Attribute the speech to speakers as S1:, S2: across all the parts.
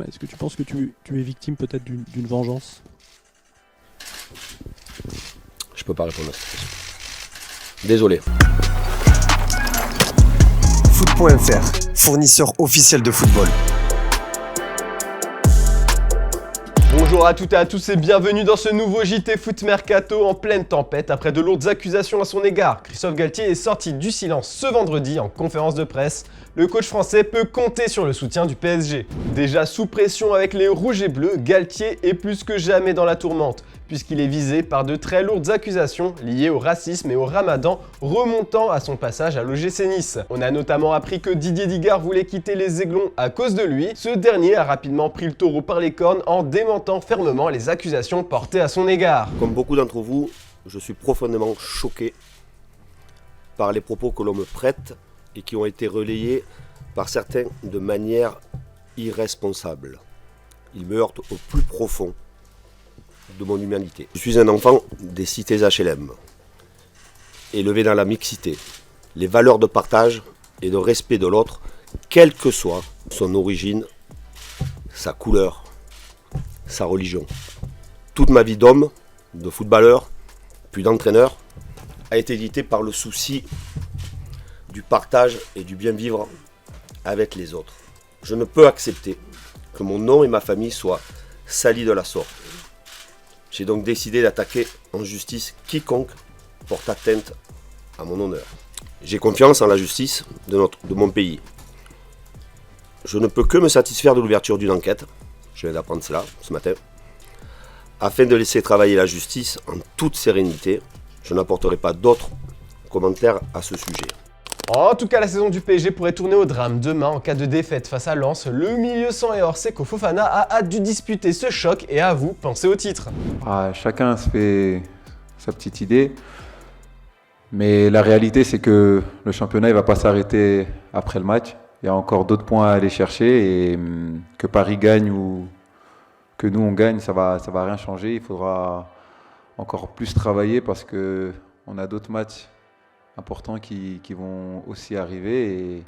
S1: Est-ce que tu penses que tu es victime peut-être d'une vengeance?
S2: Je peux pas répondre à cette question. Désolé.
S3: Foot.fr, fournisseur officiel de football.
S4: Bonjour à toutes et à tous et bienvenue dans ce nouveau JT Foot Mercato en pleine tempête. Après de lourdes accusations à son égard, Christophe Galtier est sorti du silence ce vendredi en conférence de presse. Le coach français peut compter sur le soutien du PSG. Déjà sous pression avec les rouges et bleus, Galtier est plus que jamais dans la tourmente, puisqu'il est visé par de très lourdes accusations liées au racisme et au ramadan remontant à son passage à l'OGC Nice. On a notamment appris que Didier Digard voulait quitter les Aiglons à cause de lui. Ce dernier a rapidement pris le taureau par les cornes en démentant fermement les accusations portées à son égard.
S2: Comme beaucoup d'entre vous, je suis profondément choqué par les propos que l'on me prête et qui ont été relayés par certains de manière irresponsable. Ils me heurtent au plus profond de mon humanité. Je suis un enfant des cités HLM, élevé dans la mixité, les valeurs de partage et de respect de l'autre, quelle que soit son origine, sa couleur, sa religion. Toute ma vie d'homme, de footballeur, puis d'entraîneur, a été dictée par le souci du partage et du bien vivre avec les autres. Je ne peux accepter que mon nom et ma famille soient salis de la sorte. J'ai donc décidé d'attaquer en justice quiconque porte atteinte à mon honneur. J'ai confiance en la justice de mon pays. Je ne peux que me satisfaire de l'ouverture d'une enquête, je viens d'apprendre cela ce matin, afin de laisser travailler la justice en toute sérénité. Je n'apporterai pas d'autres commentaires à ce sujet.
S4: En tout cas, la saison du PSG pourrait tourner au drame demain en cas de défaite face à Lens. Le milieu sang et or Seko Fofana a hâte de disputer ce choc et à vous, pensez au titre.
S5: Chacun se fait sa petite idée, mais la réalité c'est que le championnat il va pas s'arrêter après le match. Il y a encore d'autres points à aller chercher et que Paris gagne ou que nous on gagne, ça va rien changer. Il faudra encore plus travailler parce que on a d'autres matchs importants qui vont aussi arriver et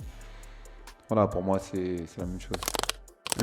S5: voilà, pour moi c'est la même chose.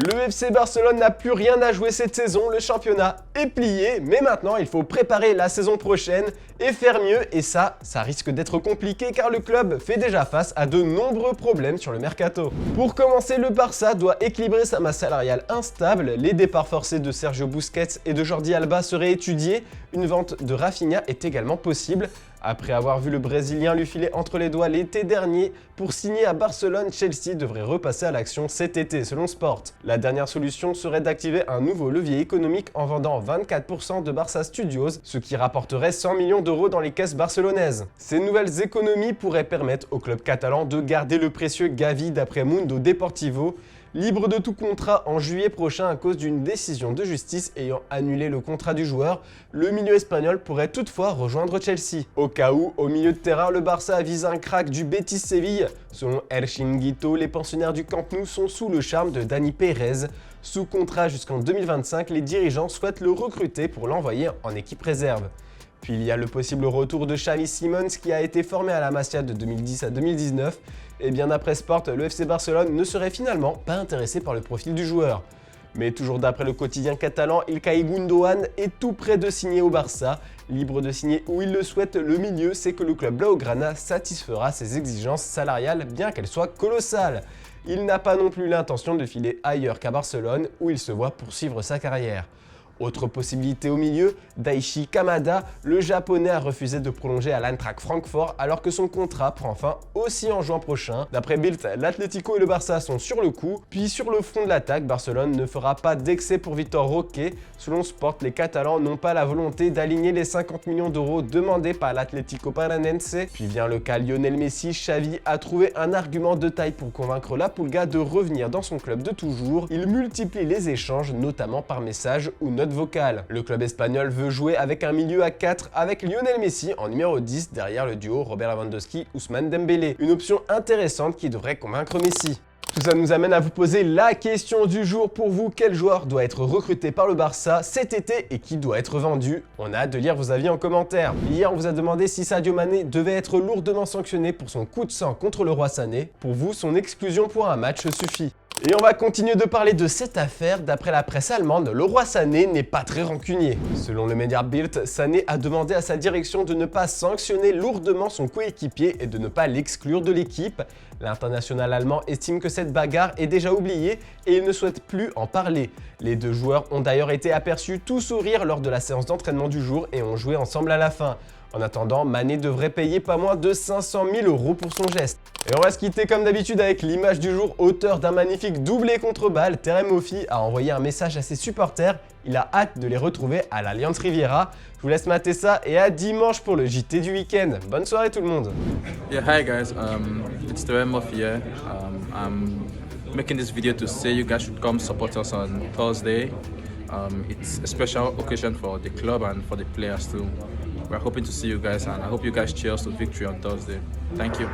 S4: Le FC Barcelone n'a plus rien à jouer cette saison, le championnat est plié, mais maintenant il faut préparer la saison prochaine et faire mieux, et ça risque d'être compliqué car le club fait déjà face à de nombreux problèmes sur le mercato. Pour commencer, le Barça doit équilibrer sa masse salariale instable, les départs forcés de Sergio Busquets et de Jordi Alba seraient étudiés, une vente de Rafinha est également possible. Après avoir vu le Brésilien lui filer entre les doigts l'été dernier pour signer à Barcelone, Chelsea devrait repasser à l'action cet été selon Sport. La dernière solution serait d'activer un nouveau levier économique en vendant 24% de Barça Studios, ce qui rapporterait 100 millions d'euros dans les caisses barcelonaises. Ces nouvelles économies pourraient permettre au club catalan de garder le précieux Gavi d'après Mundo Deportivo, libre de tout contrat en juillet prochain à cause d'une décision de justice ayant annulé le contrat du joueur. Le milieu espagnol pourrait toutefois rejoindre Chelsea. Au cas où, au milieu de terrain, le Barça avise un crack du Betis Séville. Selon El Chiringuito, les pensionnaires du Camp Nou sont sous le charme de Dani Pérez. Sous contrat jusqu'en 2025, les dirigeants souhaitent le recruter pour l'envoyer en équipe réserve. Puis il y a le possible retour de Xavi Simons qui a été formé à la Masia de 2010 à 2019. Et bien d'après Sport, le FC Barcelone ne serait finalement pas intéressé par le profil du joueur. Mais toujours d'après le quotidien catalan, Ilkay Gundogan est tout près de signer au Barça. Libre de signer où il le souhaite, le milieu sait que le club blaugrana satisfera ses exigences salariales bien qu'elles soient colossales. Il n'a pas non plus l'intention de filer ailleurs qu'à Barcelone où il se voit poursuivre sa carrière. Autre possibilité au milieu, Daichi Kamada, le japonais a refusé de prolonger à l'Eintracht Francfort alors que son contrat prend fin aussi en juin prochain. D'après Bild, l'Atlético et le Barça sont sur le coup. Puis sur le front de l'attaque, Barcelone ne fera pas d'excès pour Vitor Roque. Selon Sport, les Catalans n'ont pas la volonté d'aligner les 50 millions d'euros demandés par l'Atlético Paranense. Puis vient le cas Lionel Messi, Xavi a trouvé un argument de taille pour convaincre la Pulga de revenir dans son club de toujours. Il multiplie les échanges, notamment par message ou note vocale. Le club espagnol veut jouer avec un milieu à 4 avec Lionel Messi en numéro 10 derrière le duo Robert Lewandowski-Ousmane Dembélé. Une option intéressante qui devrait convaincre Messi. Tout ça nous amène à vous poser la question du jour. Pour vous, quel joueur doit être recruté par le Barça cet été et qui doit être vendu? On a hâte de lire vos avis en commentaire. Hier, on vous a demandé si Sadio Mané devait être lourdement sanctionné pour son coup de sang contre le Roi Sané. Pour vous, son exclusion pour un match suffit. Et on va continuer de parler de cette affaire. D'après la presse allemande, le roi Sané n'est pas très rancunier. Selon le média Bild, Sané a demandé à sa direction de ne pas sanctionner lourdement son coéquipier et de ne pas l'exclure de l'équipe. L'international allemand estime que cette bagarre est déjà oubliée et il ne souhaite plus en parler. Les deux joueurs ont d'ailleurs été aperçus tout sourire lors de la séance d'entraînement du jour et ont joué ensemble à la fin. En attendant, Mané devrait payer pas moins de 500 000 € pour son geste. Et on va se quitter comme d'habitude avec l'image du jour. Auteur d'un magnifique doublé contre balle, Terem Moffi a envoyé un message à ses supporters. Il a hâte de les retrouver à l'Allianz Riviera. Je vous laisse mater ça et à dimanche pour le JT du week-end. Bonne soirée tout le monde.
S6: Yeah, hi guys. It's Terem Moffi here. I'm making this video to say you guys should come support us on Thursday. It's a special occasion for the club and for the players too. We're hoping to see you guys and I hope you guys cheers to victory on Thursday. Thank you.